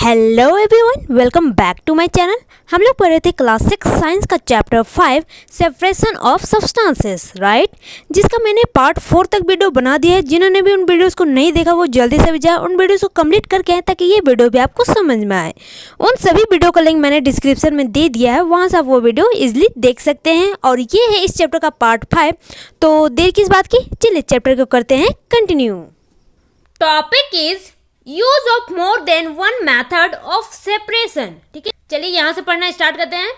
Hello everyone, welcome back to my channel. हम लोग पढ़ रहे थे क्लास 6 साइंस का chapter 5 separation of substances, right, जिसका मैंने पार्ट 4 तक वीडियो बना दिया है। जिन्होंने भी उन वीडियोस को नहीं देखा वो जल्दी से भी जाए उन वीडियोस को कंप्लीट करके आए ताकि ये वीडियो भी आपको समझ में आए। उन सभी वीडियो का लिंक मैंने डिस्क्रिप्शन में दे दिया है, वहाँ से आप वो वीडियो ईजिली देख सकते हैं। और ये है इस चैप्टर का पार्ट 5। तो देर किस बात की, चलिए चैप्टर को करते हैं continue. Topic is use of more than one method of separation. ठीक है, चलिए यहां से पढ़ना स्टार्ट करते हैं।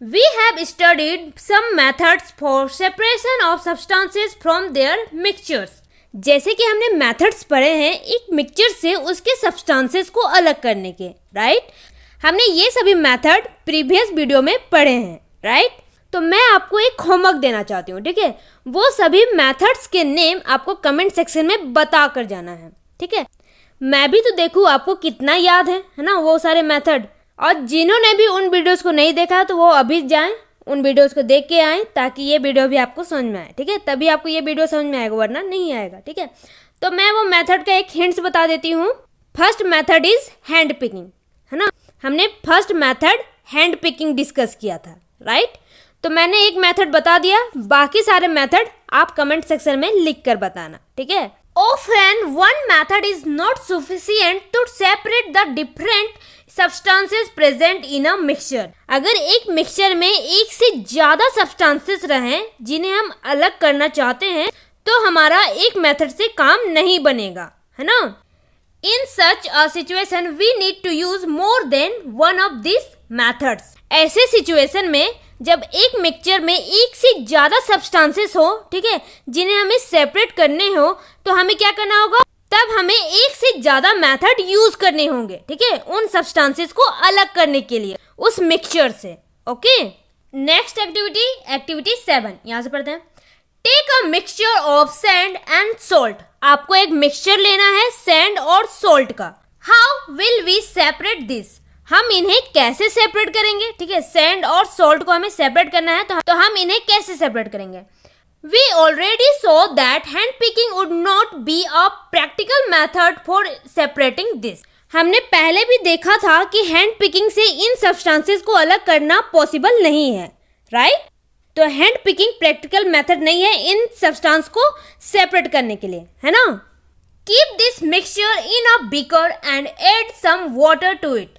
We have studied some methods for separation of substances from their mixtures. जैसे कि हमने मेथड्स पढ़े हैं एक मिक्सचर से उसके सब्सटेंसेस को अलग करने के, राइट। हमने ये सभी मेथड प्रीवियस वीडियो में पढ़े हैं, राइट। तो मैं आपको एक होमवर्क देना चाहती हूँ, ठीक है। वो सभी मेथड्स के नेम आपको कमेंट सेक्शन में बता कर जाना है, ठीक है। मैं भी तो देखूँ आपको कितना याद है ना वो सारे मेथड। और जिन्होंने भी उन वीडियोस को नहीं देखा तो वो अभी जाएं उन वीडियोस को देख के आएँ ताकि ये वीडियो भी आपको समझ में आए, ठीक है। तभी आपको ये वीडियो समझ में आएगा, वरना नहीं आएगा, ठीक है। तो मैं वो मेथड का एक हिंट्स बता देती हूँ। First method is hand picking, है ना। हमने first method hand picking discuss किया था, राइट। तो मैंने एक मेथड बता दिया, बाकी सारे मेथड आप कमेंट सेक्शन में लिख कर बताना, ठीक है। Often one method is not sufficient to separate the different substances present in a mixture। अगर एक मिक्सचर में एक से ज्यादा सब्सटेंसेस रहें जिन्हें हम अलग करना चाहते हैं तो हमारा एक मेथड से काम नहीं बनेगा, है ना। In such a situation we need to use more than one of these methods। ऐसे सिचुएशन में जब एक मिक्सचर में एक से ज़्यादा सब्सटेंसेस हो, ठीक है, जिन्हें हमें सेपरेट करने हो तो हमें क्या करना होगा, तब हमें एक से ज़्यादा मेथड यूज करने होंगे, ठीक है, उन सब्सटेंसेस को अलग करने के लिए उस मिक्सचर से। ओके, नेक्स्ट एक्टिविटी 7, यहाँ से पढ़ते हैं। Take a mixture of sand and salt. आपको एक मिक्सचर लेना है सैंड और सॉल्ट का। How will we separate this. हम इन्हें कैसे सेपरेट करेंगे, ठीक है। सैंड और सॉल्ट को हमें सेपरेट करना है तो हम इन्हें कैसे सेपरेट करेंगे। We already saw that hand picking would not be a practical method for separating this. हमने पहले भी देखा था कि हैंड पिकिंग से इन सब्सटेंसेस को अलग करना पॉसिबल नहीं है, राइट। तो हैंड पिकिंग प्रैक्टिकल मेथड नहीं है इन सब्सटेंस को सेपरेट करने के लिए, है ना। Keep this mixture in a beaker and add some water to it.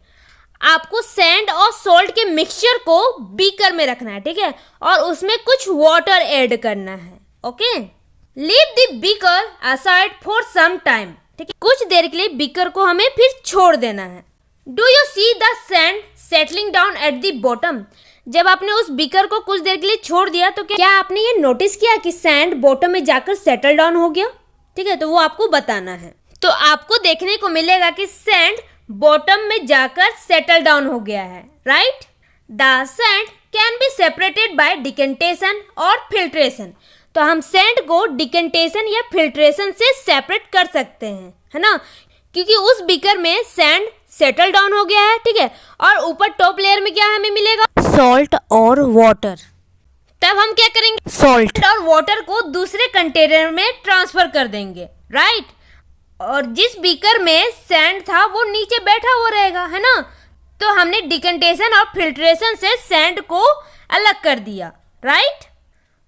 आपको सैंड और सॉल्ट के मिक्सचर को बीकर में रखना है, ठीक है, और उसमें कुछ वाटर ऐड करना है। Okay, leave the beaker aside for some time, ठीक है। कुछ देर के लिए बीकर को हमें फिर छोड़ देना है। Do you see the sand settling down at the bottom. जब आपने उस बीकर को कुछ देर के लिए छोड़ दिया तो क्या आपने ये नोटिस किया कि सैंड बॉटम में जाकर सेटल डाउन हो गया, ठीक है। तो वो आपको बताना है। तो आपको देखने को मिलेगा कि सैंड बॉटम में जाकर सेटल डाउन हो गया है, right. The sand can be separated by decantation और फिल्ट्रेशन। तो हम सैंड को डिकेंटेशन या फिल्ट्रेशन से सेपरेट कर सकते हैं, है ना, क्योंकि उस बीकर में सैंड सेटल डाउन हो गया है, ठीक है। और ऊपर टॉप लेयर में क्या हमें मिलेगा, सॉल्ट और वाटर। तब हम क्या करेंगे, सॉल्ट और वाटर को दूसरे कंटेनर में ट्रांसफर कर देंगे, राइट। और जिस बीकर में सैंड था वो नीचे बैठा हुआ रहेगा, है ना। तो हमने डिकेंटेशन और फिल्ट्रेशन से सैंड को अलग कर दिया, right.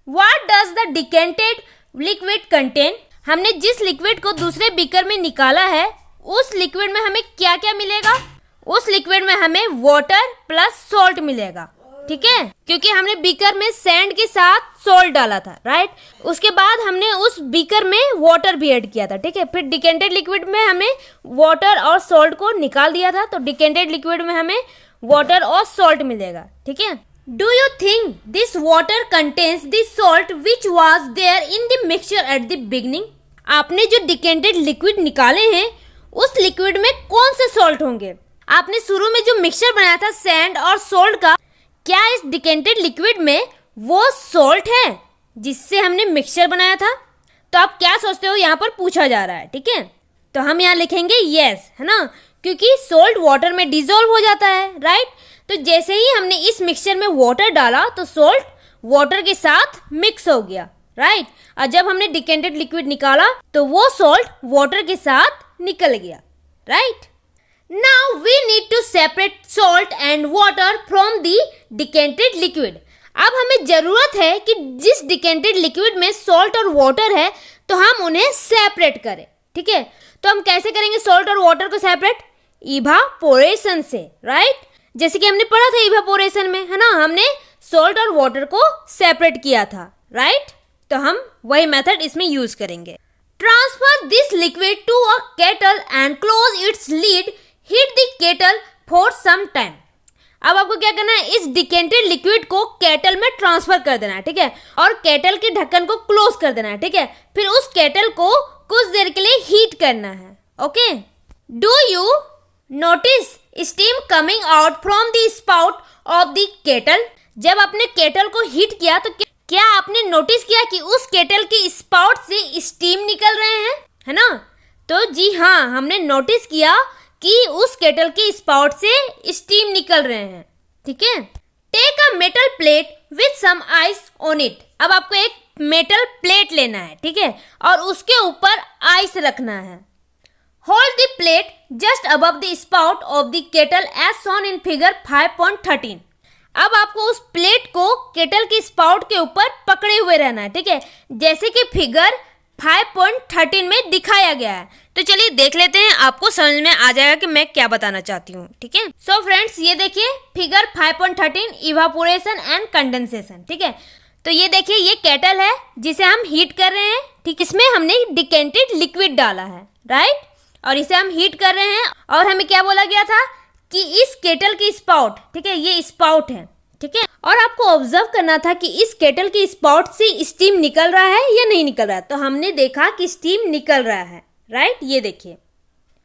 What does the decanted liquid contain. हमने जिस लिक्विड को दूसरे बीकर में निकाला है उस लिक्विड में हमें क्या क्या मिलेगा, उस लिक्विड में हमें वाटर प्लस सॉल्ट मिलेगा, ठीक है, क्योंकि हमने बीकर में सैंड के साथ सॉल्ट डाला था, राइट। उसके बाद हमने उस बीकर में वाटर भी ऐड किया था, ठीक है। फिर डिकेंटेड लिक्विड में हमें वाटर और सॉल्ट को निकाल दिया था तो डिकेंटेड लिक्विड में हमें वाटर और सॉल्ट मिलेगा, ठीक है। Do you think this water contains the salt which was there in the mixture at the beginning. आपने जो डिकेंटेड लिक्विड निकाले हैं उस लिक्विड में कौन से सॉल्ट होंगे। आपने शुरू में जो मिक्सचर बनाया था सैंड और सॉल्ट का, क्या इस डिकेंटेड लिक्विड में वो सॉल्ट है जिससे हमने मिक्सचर बनाया था। तो आप क्या सोचते हो, यहाँ पर पूछा जा रहा है, ठीक है। तो हम यहाँ लिखेंगे यस, है ना, क्योंकि सॉल्ट वाटर में डिसॉल्व हो जाता है, राइट। तो जैसे ही हमने इस मिक्सचर में वाटर डाला तो सॉल्ट वाटर के साथ मिक्स हो गया, राइट। और जब हमने डिकेंटेड लिक्विड निकाला तो वो सॉल्ट वाटर के साथ निकल गया, right. Now we need to separate salt and water from the decanted liquid. अब हमें ज़रूरत है कि जिस डिकेंटेड लिक्विड में सॉल्ट और वाटर है तो हम उन्हें सेपरेट करें, ठीक है। तो हम कैसे करेंगे सॉल्ट और वाटर को सेपरेट? इवापोरेशन से, राइट। जैसे कि हमने पढ़ा था इवापोरेशन में, है ना, हमने सॉल्ट और वाटर को सेपरेट किया था, राइट। तो हम वही मेथड इसमें यूज करेंगे। Transfer this liquid to a kettle and close its lid, heat the kettle for some time. अब आपको क्या करना है, इस डिकेंटेड लिक्विड को केटल में ट्रांसफर कर देना है, ठीक है, और केटल के ढक्कन को क्लोज कर देना है, ठीक है। फिर उस केटल को कुछ देर के लिए हीट करना है, okay. Do you notice steam coming out from the spout of the kettle? जब आपने केटल को हीट किया तो क्या आपने नोटिस किया कि उस केटल के स्पाउट से स्टीम निकल रहे हैं, है ना? तो जी हाँ, हमने नोटिस किया कि उस केटल के स्पाउट से स्टीम निकल रहे हैं, ठीक है। Take a metal plate with some ice on it. अब आपको एक मेटल प्लेट लेना है, ठीक है, और उसके ऊपर आइस रखना है। Hold the plate just above the spout of the kettle as shown in figure 5.13। अब आपको उस प्लेट को केटल के स्पाउट के ऊपर पकड़े हुए रहना है, ठीक है, जैसे कि फिगर 5.13 में दिखाया गया है। तो चलिए देख लेते हैं, आपको समझ में आ जाएगा कि मैं क्या बताना चाहती हूँ, ठीक है। सो फ्रेंड्स, ये देखिए फिगर 5.13 इवापोरेशन एंड कंडेंसेशन, ठीक है। तो ये देखिए, ये केटल है जिसे हम हीट कर रहे हैं, ठीक। इसमें हमने डिकेंटेड लिक्विड डाला है, राइट, और इसे हम हीट कर रहे हैं। और हमें क्या बोला गया था कि इस केटल की स्पाउट, ठीक है, ये स्पाउट है, ठीक है, और आपको ऑब्जर्व करना था कि इस केटल के स्पाउट से स्टीम निकल रहा है या नहीं निकल रहा है। तो हमने देखा कि स्टीम निकल रहा है, राइट। ये देखिए,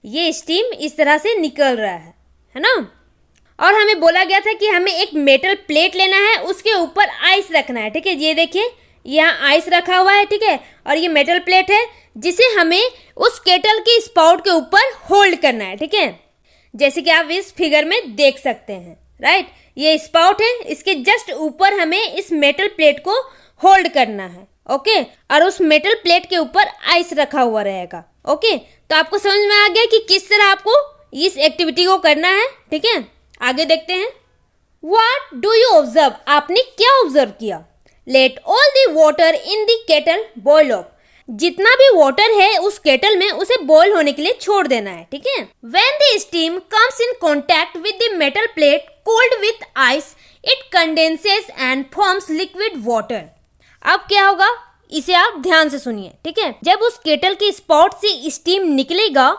ये स्टीम इस तरह से निकल रहा है ना। और हमें बोला गया था कि हमें एक मेटल प्लेट लेना है, उसके ऊपर आइस रखना है, ठीक है। ये देखिए, यहाँ आइस रखा हुआ है, ठीक है, और ये मेटल प्लेट है जिसे हमें उस केटल के स्पाउट के ऊपर होल्ड करना है, ठीक है, जैसे कि आप इस फिगर में देख सकते हैं, राइट। ये स्पाउट है, इसके जस्ट ऊपर हमें इस मेटल प्लेट को होल्ड करना है, ओके, और उस मेटल प्लेट के ऊपर आइस रखा हुआ रहेगा, ओके। तो आपको समझ में आ गया कि किस तरह आपको इस एक्टिविटी को करना है, ठीक है। आगे देखते हैं। What do you observe? आपने क्या ऑब्जर्व किया? Let all the water in the kettle boil off. जितना भी वाटर है उस केटल में, उसे बॉयल होने के लिए छोड़ देना है, ठीक है। When the steam comes in contact with the metal plate cold with ice, it condenses and forms liquid water. अब क्या होगा, इसे आप ध्यान से सुनिए, ठीक है। जब उस केटल के स्पाउट से स्टीम निकलेगा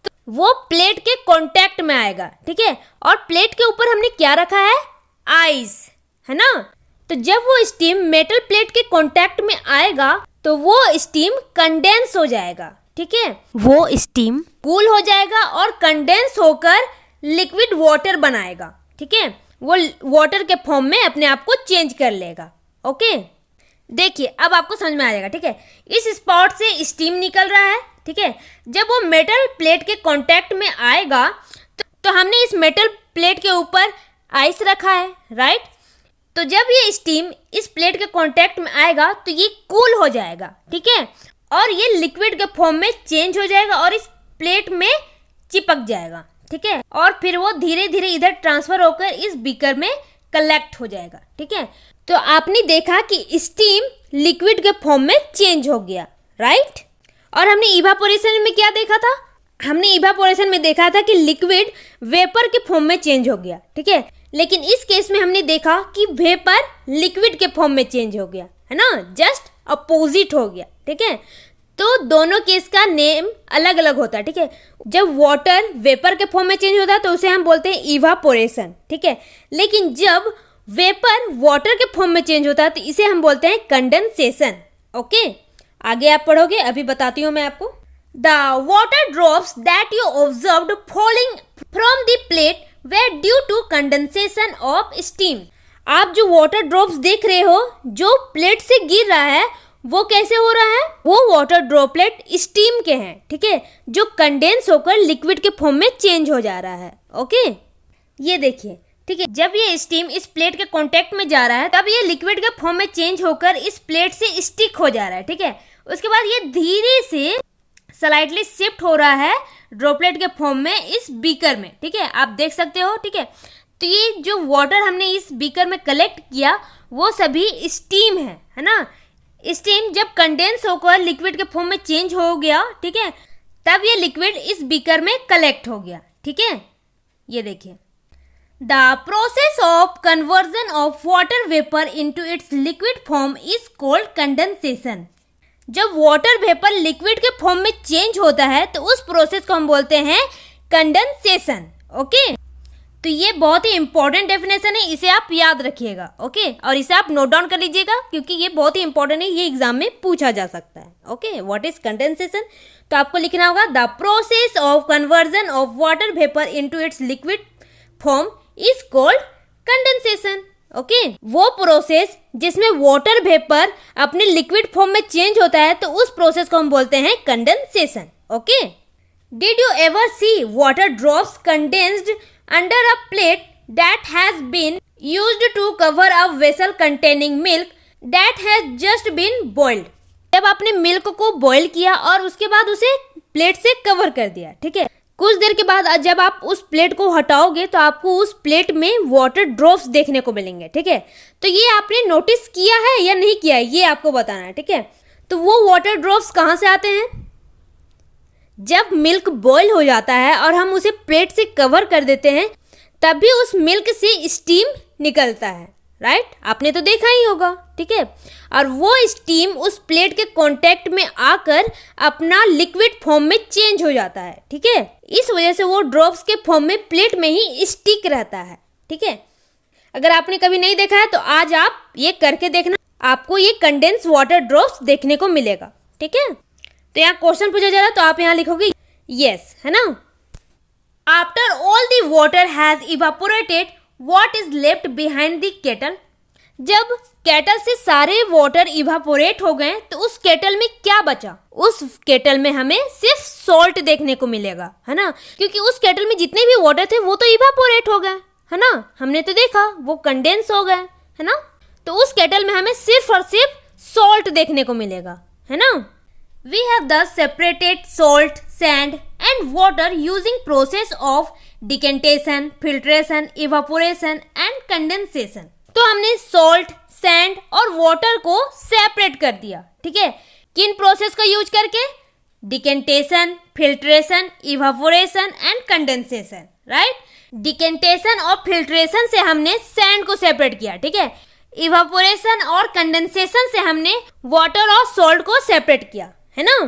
तो वो प्लेट के कांटेक्ट में आएगा, ठीक है, और प्लेट के ऊपर हमने क्या रखा है? आइस, है ना। तो जब वो स्टीम मेटल प्लेट के कांटेक्ट में आएगा तो वो स्टीम कंडेंस हो जाएगा, ठीक है, वो स्टीम कूल हो जाएगा और कंडेंस होकर लिक्विड वाटर बनाएगा, ठीक है। वो वाटर के फॉर्म में अपने आप को चेंज कर लेगा, ओके। देखिए, अब आपको समझ में आ जाएगा, ठीक है। इस स्पॉट से स्टीम निकल रहा है, ठीक है। जब वो मेटल प्लेट के कांटेक्ट में आएगा तो हमने इस मेटल प्लेट के ऊपर आइस रखा है, राइट। तो जब ये स्टीम इस प्लेट के कांटेक्ट में आएगा तो ये कूल हो जाएगा, ठीक है, और ये लिक्विड के फॉर्म में चेंज हो जाएगा और इस प्लेट में चिपक जाएगा, ठीक है, और फिर वो धीरे धीरे इधर ट्रांसफर होकर इस बीकर में कलेक्ट हो जाएगा, ठीक है। तो आपने देखा कि स्टीम लिक्विड के फॉर्म में चेंज हो गया, राइट। और हमने इवापोरेशन में क्या देखा था? हमने इवापोरेशन में देखा था कि लिक्विड वेपर के फॉर्म में चेंज हो गया, ठीक है, लेकिन इस केस में हमने देखा कि वेपर लिक्विड के फॉर्म में चेंज हो गया, है ना, जस्ट अपोजिट हो गया, ठीक है। तो दोनों केस का नेम अलग अलग होता है, ठीक है। जब वाटर वेपर के फॉर्म में चेंज होता है तो उसे हम बोलते हैं इवापोरेशन, ठीक है, लेकिन जब वेपर वाटर के फॉर्म में चेंज होता है तो इसे हम बोलते हैं कंडेंसेशन, ओके। आगे आप पढ़ोगे, अभी बताती हूँ मैं आपको। The water drops that you observed falling from the plate were due to condensation of steam। आप जो वाटर ड्रॉप्स देख रहे हो जो प्लेट से गिर रहा है वो कैसे हो रहा है? वो वाटर ड्रॉपलेट स्टीम के हैं, ठीक है, जो कंडेंस होकर लिक्विड के फॉर्म में चेंज हो जा रहा है, ओके। ये देखिए, ठीक है, जब ये स्टीम इस प्लेट के कांटेक्ट में जा रहा है तब ये लिक्विड के फॉर्म में चेंज होकर इस प्लेट से स्टिक हो जा रहा है, ठीक है। उसके बाद ये धीरे से स्लाइटली शिफ्ट हो रहा है ड्रॉपलेट के फॉर्म में इस बीकर में, ठीक है, आप देख सकते हो, ठीक है। तो ये जो वाटर हमने इस बीकर में कलेक्ट किया वो सभी स्टीम है ना। स्टीम जब कंडेंस होकर लिक्विड के फॉर्म में चेंज हो गया, ठीक है, तब ये लिक्विड इस बीकर में कलेक्ट हो गया, ठीक है। ये देखिए, the process of conversion of water vapour into its liquid form is called condensation. जब वाटर वेपर लिक्विड के फॉर्म में चेंज होता है तो उस प्रोसेस को हम बोलते हैं कंडेंसेशन, ओके। तो ये बहुत ही इंपॉर्टेंट डेफिनेशन है, इसे आप याद रखिएगा, ओके, और इसे आप नोट डाउन कर लीजिएगा क्योंकि ये बहुत ही इंपॉर्टेंट है, ये एग्जाम में पूछा जा सकता है, ओके। What is condensation? तो आपको लिखना होगा the process of conversion of water vapour into its liquid form is called condensation, okay. वो प्रोसेस जिसमें वाटर वेपर अपने लिक्विड फॉर्म में चेंज होता है तो उस प्रोसेस को हम बोलते हैं condensation, okay. Did you ever see water drops condensed under a plate that has been used to cover a vessel containing milk that has just been boiled? जब आपने मिल्क को बॉईल किया और उसके बाद उसे प्लेट से कवर कर दिया, ठीक है, कुछ देर के बाद जब आप उस प्लेट को हटाओगे तो आपको उस प्लेट में वाटर ड्रॉप्स देखने को मिलेंगे, ठीक है। तो ये आपने नोटिस किया है या नहीं किया है ये आपको बताना है, ठीक है। तो वो वाटर ड्रॉप्स कहाँ से आते हैं? जब मिल्क बॉईल हो जाता है और हम उसे प्लेट से कवर कर देते हैं तभी उस मिल्क से स्टीम निकलता है, राइट, आपने तो देखा ही होगा, ठीक है। और वो स्टीम उस प्लेट के कांटेक्ट में आकर अपना लिक्विड फॉर्म में चेंज हो जाता है, ठीक है। इस वजह से वो ड्रॉप्स के फॉर्म में प्लेट में ही स्टिक रहता है, ठीक है। अगर आपने कभी नहीं देखा है तो आज आप ये करके देखना, आपको ये कंडेंस वाटर ड्रॉप्स देखने को मिलेगा, ठीक है। तो यहाँ क्वेश्चन पूछा जा रहा है तो आप यहाँ लिखोगे यस, है ना। After all the water has evaporated what is left behind the kettle? जब केटल से सारे वाटर इवापोरेट हो गए तो उस केटल में क्या बचा? उस केटल में हमें सिर्फ सॉल्ट देखने को मिलेगा, है ना, क्योंकि उस केटल में जितने भी वाटर थे वो तो इवापोरेट हो गए, है ना, हमने तो देखा वो कंडेंस हो गए, है ना। तो उस केटल में हमें सिर्फ और सिर्फ सॉल्ट देखने को मिलेगा, है ना। We have thus separated salt, sand and water using process of decantation, filtration, evaporation and condensation. तो हमने salt, sand और water को separate कर दिया, ठीक है, किन प्रोसेस का यूज करके? Decantation, filtration, evaporation and condensation, right. Decantation और फिल्ट्रेशन से हमने सैंड को सेपरेट किया, ठीक है। इवापोरेशन और कंडेंसेशन से हमने वाटर और सॉल्ट को सेपरेट किया, है ना।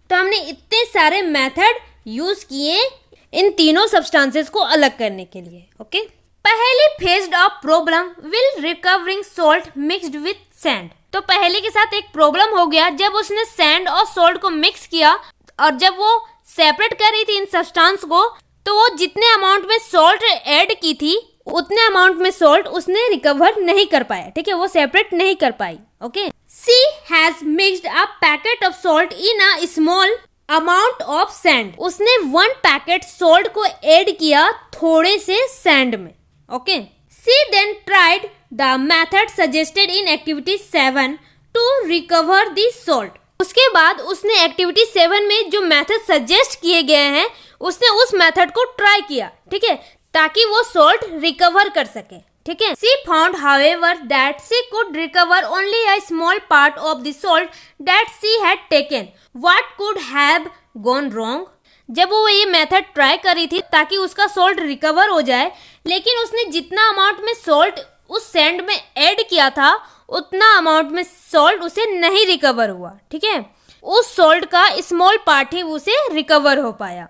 तो हमने इतने सारे मेथड यूज किए इन तीनों सब्सटेंसेस को अलग करने के लिए, ओके। पहली phased a problem will recovering salt mixed with sand. तो पहले के साथ एक प्रॉब्लम हो गया जब उसने सैंड और सॉल्ट को मिक्स किया और जब वो सेपरेट कर रही थी इन सब्सटेंस को तो वो जितने अमाउंट में सॉल्ट ऐड की थी उतने अमाउंट में सॉल्ट उसने रिकवर नहीं कर पाया, ठीक है, वो सेपरेट नहीं कर पाई, okay. She has mixed a packet of salt in a small amount of sand. उसने 1 पैकेट सॉल्ट को ऐड किया थोड़े से सैंड में, okay. She then tried the method suggested in activity 7 to recover the salt. उसके बाद उसने activity 7 में जो मेथड सजेस्ट किए गए हैं उसने उस मेथड को ट्राई किया, ठीक है, ताकि वो सॉल्ट रिकवर कर सके, ठीक है। She found, however, that she could recover only a small part of the salt that she had taken. What could have gone wrong? जब वो ये मेथड ट्राई कर रही थी ताकि उसका सॉल्ट रिकवर हो जाए, लेकिन उसने जितना अमाउंट में सॉल्ट उस सैंड में ऐड किया था उतना अमाउंट में सॉल्ट उसे नहीं रिकवर हुआ, ठीक है। उस सॉल्ट का स्मॉल पार्ट ही उसे रिकवर हो पाया,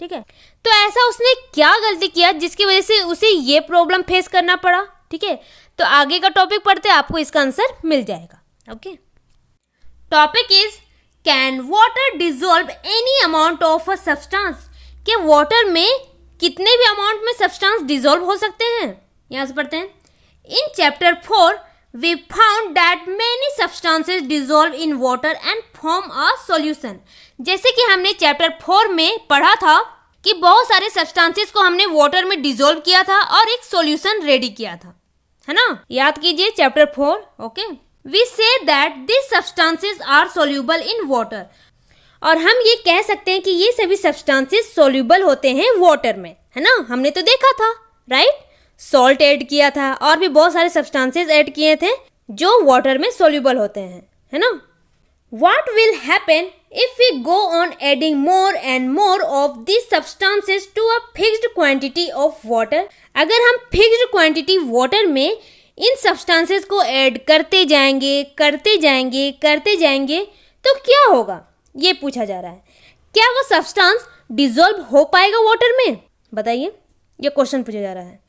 ठीक है। तो ऐसा उसने क्या गलती किया जिसकी वजह से उसे ये प्रॉब्लम फेस करना पड़ा, ठीक है। तो आगे का टॉपिक पढ़ते आपको इसका आंसर मिल जाएगा, okay. Topic is can water dissolve any amount of a substance? कि वाटर में कितने भी अमाउंट में सब्सटेंस डिसॉल्व हो सकते हैं? यहाँ से पढ़ते हैं। In chapter 4 we found that many substances dissolve in water and form a solution. जैसे कि हमने चैप्टर 4 में पढ़ा था कि बहुत सारे सब्सटेंसेस को हमने वाटर में डिसॉल्व किया था और एक सॉल्यूशन रेडी किया था, है ना, याद कीजिए chapter 4, okay. We say that these substances are soluble in water. और हम ये कह सकते हैं कि ये सभी सब्सटेंसेस सोल्यूबल होते हैं वाटर में, है ना। हमने तो देखा था, राइट। सॉल्ट ऐड किया था और भी बहुत सारे सब्सटेंसेस ऐड किए थे जो वाटर में सोल्यूबल होते हैं, है ना। What will happen if we go on adding more and more of these substances to a fixed quantity of water? अगर हम fixed quantity water में इन substances को ऐड करते जाएंगे तो क्या होगा, ये पूछा जा रहा है। क्या वो सब्सटेंस डिसॉल्व हो पाएगा वाटर में, बताइए, ये क्वेश्चन पूछा जा रहा है।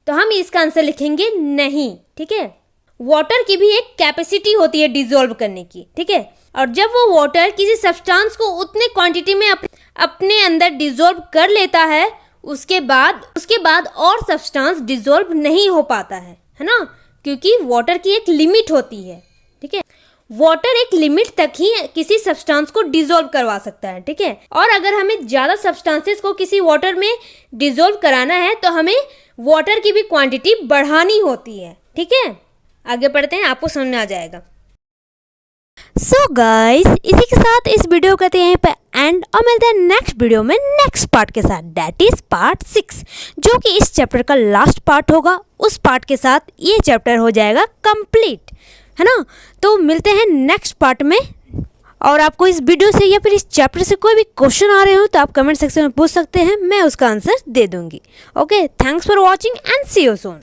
तो हम इसका आंसर लिखेंगे नहीं, ठीक है। वाटर की भी एक कैपेसिटी होती है डिसॉल्व करने की, ठीक है। और जब वो वाटर किसी सब्सटेंस को उतने क्वांटिटी में अपने अंदर डिसॉल्व कर लेता है, उसके बाद और सब्सटेंस डिसॉल्व नहीं हो पाता है ना, क्योंकि वाटर की एक लिमिट होती है, ठीक है। वाटर एक लिमिट तक ही किसी सब्सटेंस को डिसॉल्व करवा सकता है, ठीक है। और अगर हमें ज़्यादा सब्सटेंसेस को किसी वाटर में डिसॉल्व कराना है तो हमें वाटर की भी क्वांटिटी बढ़ानी होती है, ठीक है। आगे पढ़ते हैं, आपको समझ में आ जाएगा। सो गाइस, इसी के साथ इस वीडियो करते हैं यहीं पे एंड और मिलते हैं नेक्स्ट वीडियो में नेक्स्ट पार्ट के साथ, दैट इज पार्ट 6, जो कि इस चैप्टर का लास्ट पार्ट होगा। उस पार्ट के साथ ये चैप्टर हो जाएगा कंप्लीट, है ना। तो मिलते हैं नेक्स्ट पार्ट में। और आपको इस वीडियो से या फिर इस चैप्टर से कोई भी क्वेश्चन आ रहे हो तो आप कमेंट सेक्शन में पूछ सकते हैं, मैं उसका आंसर दे दूंगी। Okay, thanks for watching and see you soon.